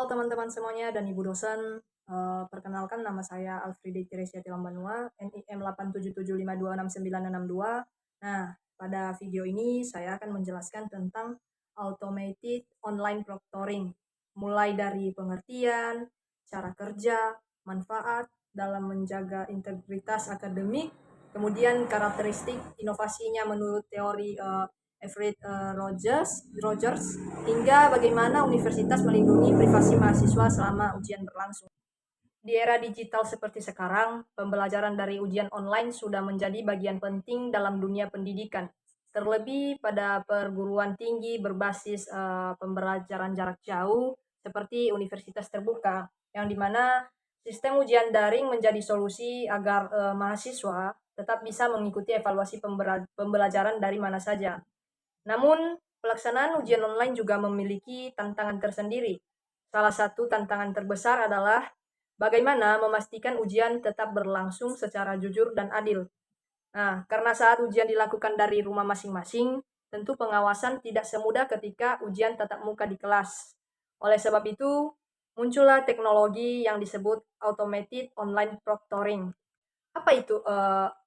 teman-teman semuanya dan Ibu dosen. Perkenalkan nama saya Alfrida Teresia Tilambanua, NIM 877526962. Nah, pada video ini saya akan menjelaskan tentang automated online proctoring, mulai dari pengertian, cara kerja, manfaat dalam menjaga integritas akademik, kemudian karakteristik inovasinya menurut teori Everett Rogers, hingga bagaimana universitas melindungi privasi mahasiswa selama ujian berlangsung. Di era digital seperti sekarang, pembelajaran dari ujian online sudah menjadi bagian penting dalam dunia pendidikan. Terlebih pada perguruan tinggi berbasis pembelajaran jarak jauh seperti universitas terbuka, yang dimana sistem ujian daring menjadi solusi agar mahasiswa tetap bisa mengikuti evaluasi pembelajaran dari mana saja. Namun, pelaksanaan ujian online juga memiliki tantangan tersendiri. Salah satu tantangan terbesar adalah bagaimana memastikan ujian tetap berlangsung secara jujur dan adil. Nah, karena saat ujian dilakukan dari rumah masing-masing, tentu pengawasan tidak semudah ketika ujian tatap muka di kelas. Oleh sebab itu, muncullah teknologi yang disebut automated online proctoring. Apa itu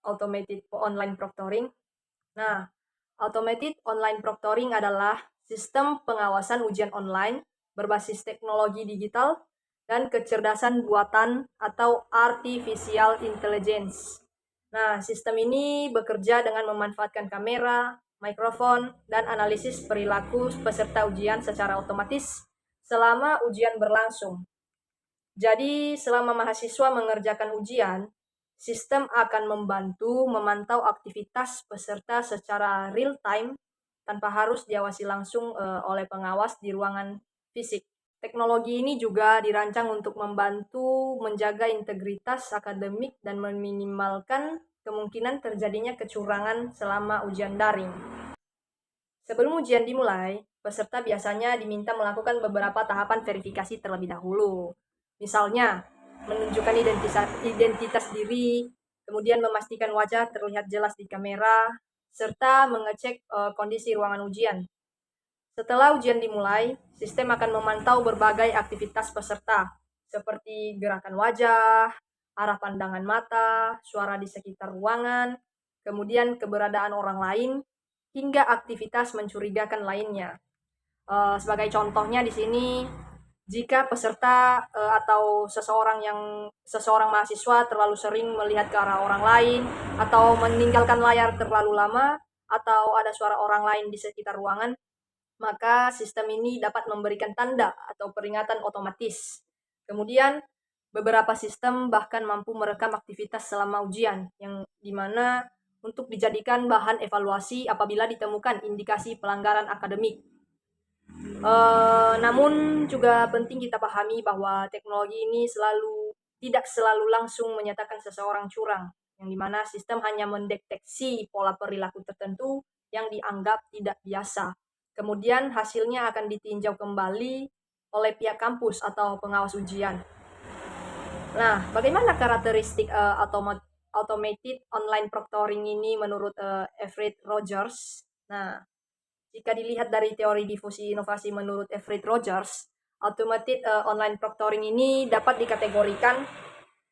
automated online proctoring? Nah, automated online proctoring adalah sistem pengawasan ujian online berbasis teknologi digital dan kecerdasan buatan atau artificial intelligence. Nah, sistem ini bekerja dengan memanfaatkan kamera, mikrofon, dan analisis perilaku peserta ujian secara otomatis selama ujian berlangsung. Jadi, selama mahasiswa mengerjakan ujian, sistem akan membantu memantau aktivitas peserta secara real time tanpa harus diawasi langsung oleh pengawas di ruangan fisik. Teknologi ini juga dirancang untuk membantu menjaga integritas akademik dan meminimalkan kemungkinan terjadinya kecurangan selama ujian daring. Sebelum ujian dimulai, peserta biasanya diminta melakukan beberapa tahapan verifikasi terlebih dahulu. Misalnya, menunjukkan identitas diri, kemudian memastikan wajah terlihat jelas di kamera, serta mengecek kondisi ruangan ujian. Setelah ujian dimulai, sistem akan memantau berbagai aktivitas peserta, seperti gerakan wajah, arah pandangan mata, suara di sekitar ruangan, kemudian keberadaan orang lain, hingga aktivitas mencurigakan lainnya. Sebagai contohnya di sini, jika peserta atau seseorang mahasiswa terlalu sering melihat ke arah orang lain atau meninggalkan layar terlalu lama atau ada suara orang lain di sekitar ruangan, maka sistem ini dapat memberikan tanda atau peringatan otomatis. Kemudian, beberapa sistem bahkan mampu merekam aktivitas selama ujian, yang dimana untuk dijadikan bahan evaluasi apabila ditemukan indikasi pelanggaran akademik. Namun juga penting kita pahami bahwa teknologi ini tidak selalu langsung menyatakan seseorang curang, yang dimana sistem hanya mendeteksi pola perilaku tertentu yang dianggap tidak biasa. Kemudian hasilnya akan ditinjau kembali oleh pihak kampus atau pengawas ujian. Nah, bagaimana karakteristik automated online proctoring ini menurut Everett Rogers? Nah, jika dilihat dari teori difusi inovasi menurut Everett Rogers, automated online proctoring ini dapat dikategorikan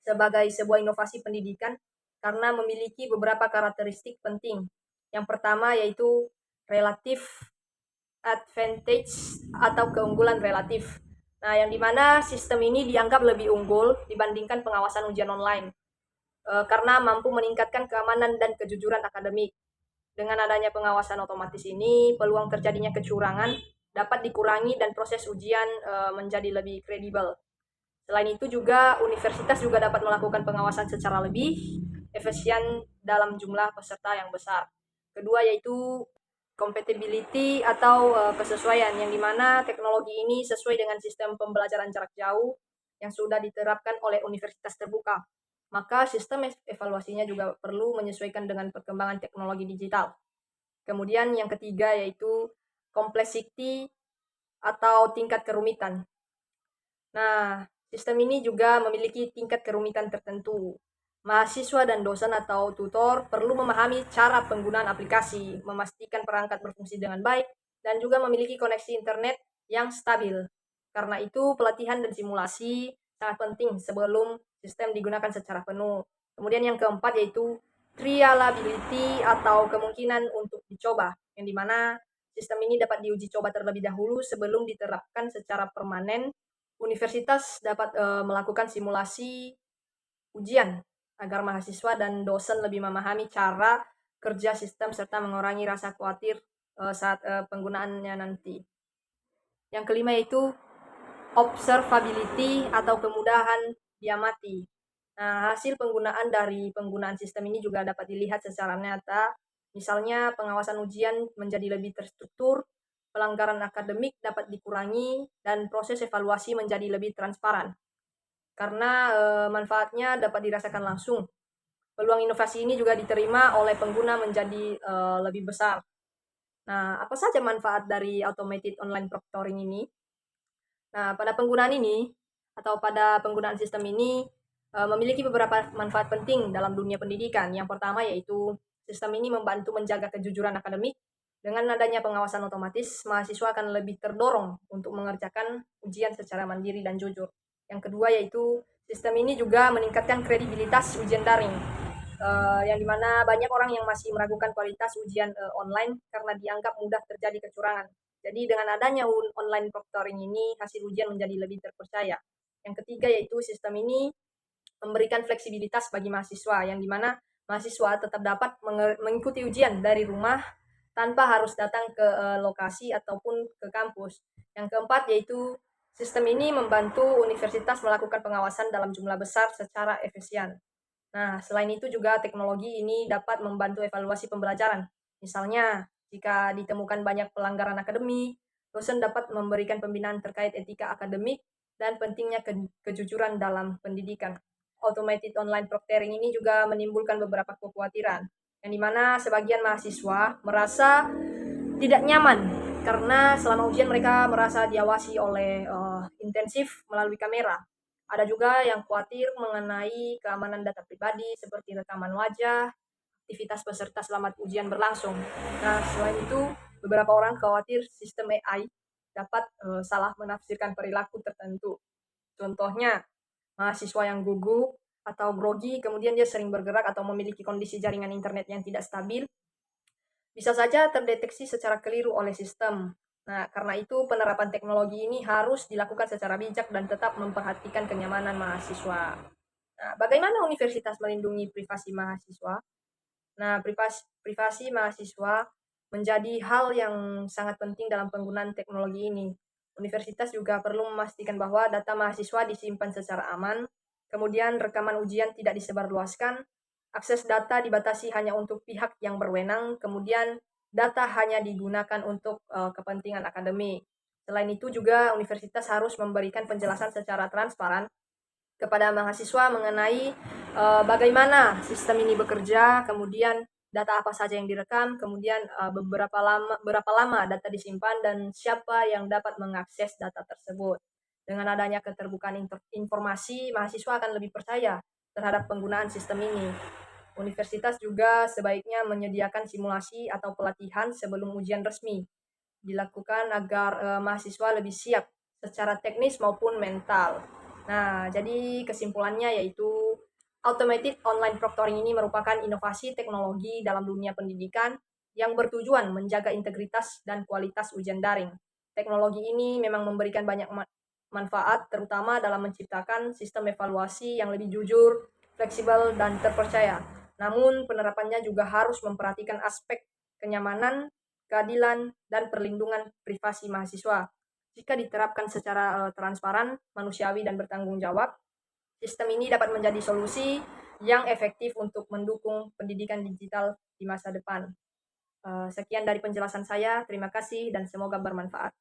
sebagai sebuah inovasi pendidikan karena memiliki beberapa karakteristik penting. Yang pertama yaitu relative advantage atau keunggulan relatif. Nah, yang dimana sistem ini dianggap lebih unggul dibandingkan pengawasan ujian online karena mampu meningkatkan keamanan dan kejujuran akademik. Dengan adanya pengawasan otomatis ini, peluang terjadinya kecurangan dapat dikurangi dan proses ujian menjadi lebih kredibel. Selain itu juga universitas juga dapat melakukan pengawasan secara lebih efisien dalam jumlah peserta yang besar. Kedua yaitu compatibility atau kesesuaian, yang dimana teknologi ini sesuai dengan sistem pembelajaran jarak jauh yang sudah diterapkan oleh universitas terbuka. Maka sistem evaluasinya juga perlu menyesuaikan dengan perkembangan teknologi digital. Kemudian yang ketiga yaitu complexity atau tingkat kerumitan. Nah, sistem ini juga memiliki tingkat kerumitan tertentu. Mahasiswa dan dosen atau tutor perlu memahami cara penggunaan aplikasi, memastikan perangkat berfungsi dengan baik, dan juga memiliki koneksi internet yang stabil. Karena itu pelatihan dan simulasi sangat penting sebelum sistem digunakan secara penuh. Kemudian yang keempat yaitu trialability atau kemungkinan untuk dicoba, yang dimana sistem ini dapat diuji coba terlebih dahulu sebelum diterapkan secara permanen. Universitas dapat melakukan simulasi ujian agar mahasiswa dan dosen lebih memahami cara kerja sistem serta mengurangi rasa khawatir saat penggunaannya nanti. Yang kelima yaitu observability atau kemudahan diamati. Nah, hasil penggunaan dari penggunaan sistem ini juga dapat dilihat secara nyata. Misalnya, pengawasan ujian menjadi lebih terstruktur, pelanggaran akademik dapat dikurangi, dan proses evaluasi menjadi lebih transparan. Karena manfaatnya dapat dirasakan langsung. Peluang inovasi ini juga diterima oleh pengguna menjadi lebih besar. Nah, apa saja manfaat dari automated online proctoring ini? Nah, pada penggunaan ini atau pada penggunaan sistem ini memiliki beberapa manfaat penting dalam dunia pendidikan. Yang pertama yaitu sistem ini membantu menjaga kejujuran akademik. Dengan adanya pengawasan otomatis, mahasiswa akan lebih terdorong untuk mengerjakan ujian secara mandiri dan jujur. Yang kedua yaitu sistem ini juga meningkatkan kredibilitas ujian daring. Yang dimana banyak orang yang masih meragukan kualitas ujian online karena dianggap mudah terjadi kecurangan. Jadi dengan adanya online proctoring ini, hasil ujian menjadi lebih terpercaya. Yang ketiga yaitu sistem ini memberikan fleksibilitas bagi mahasiswa, yang dimana mahasiswa tetap dapat mengikuti ujian dari rumah tanpa harus datang ke lokasi ataupun ke kampus. Yang keempat yaitu sistem ini membantu universitas melakukan pengawasan dalam jumlah besar secara efisien. Nah, selain itu juga teknologi ini dapat membantu evaluasi pembelajaran. Misalnya, jika ditemukan banyak pelanggaran akademik, dosen dapat memberikan pembinaan terkait etika akademik dan pentingnya kejujuran dalam pendidikan. Automated online proctoring ini juga menimbulkan beberapa kekhawatiran, yang dimana sebagian mahasiswa merasa tidak nyaman karena selama ujian mereka merasa diawasi oleh intensif melalui kamera. Ada juga yang khawatir mengenai keamanan data pribadi seperti rekaman wajah, aktivitas peserta selama ujian berlangsung. Nah, selain itu, beberapa orang khawatir sistem AI dapat salah menafsirkan perilaku tertentu. Contohnya, mahasiswa yang gugup atau grogi, kemudian dia sering bergerak atau memiliki kondisi jaringan internet yang tidak stabil, bisa saja terdeteksi secara keliru oleh sistem. Nah, karena itu penerapan teknologi ini harus dilakukan secara bijak dan tetap memperhatikan kenyamanan mahasiswa. Nah, bagaimana universitas melindungi privasi mahasiswa? Nah, privasi mahasiswa menjadi hal yang sangat penting dalam penggunaan teknologi ini. Universitas juga perlu memastikan bahwa data mahasiswa disimpan secara aman, kemudian rekaman ujian tidak disebarluaskan, akses data dibatasi hanya untuk pihak yang berwenang, kemudian data hanya digunakan untuk kepentingan akademik. Selain itu juga universitas harus memberikan penjelasan secara transparan kepada mahasiswa mengenai bagaimana sistem ini bekerja, kemudian data apa saja yang direkam, kemudian berapa lama data disimpan, dan siapa yang dapat mengakses data tersebut. Dengan adanya keterbukaan informasi, mahasiswa akan lebih percaya terhadap penggunaan sistem ini. Universitas juga sebaiknya menyediakan simulasi atau pelatihan sebelum ujian resmi dilakukan agar mahasiswa lebih siap secara teknis maupun mental. Nah, jadi kesimpulannya yaitu automated online proctoring ini merupakan inovasi teknologi dalam dunia pendidikan yang bertujuan menjaga integritas dan kualitas ujian daring. Teknologi ini memang memberikan banyak manfaat, terutama dalam menciptakan sistem evaluasi yang lebih jujur, fleksibel, dan terpercaya. Namun, penerapannya juga harus memperhatikan aspek kenyamanan, keadilan, dan perlindungan privasi mahasiswa. Jika diterapkan secara transparan, manusiawi, dan bertanggung jawab, sistem ini dapat menjadi solusi yang efektif untuk mendukung pendidikan digital di masa depan. Sekian dari penjelasan saya. Terima kasih dan semoga bermanfaat.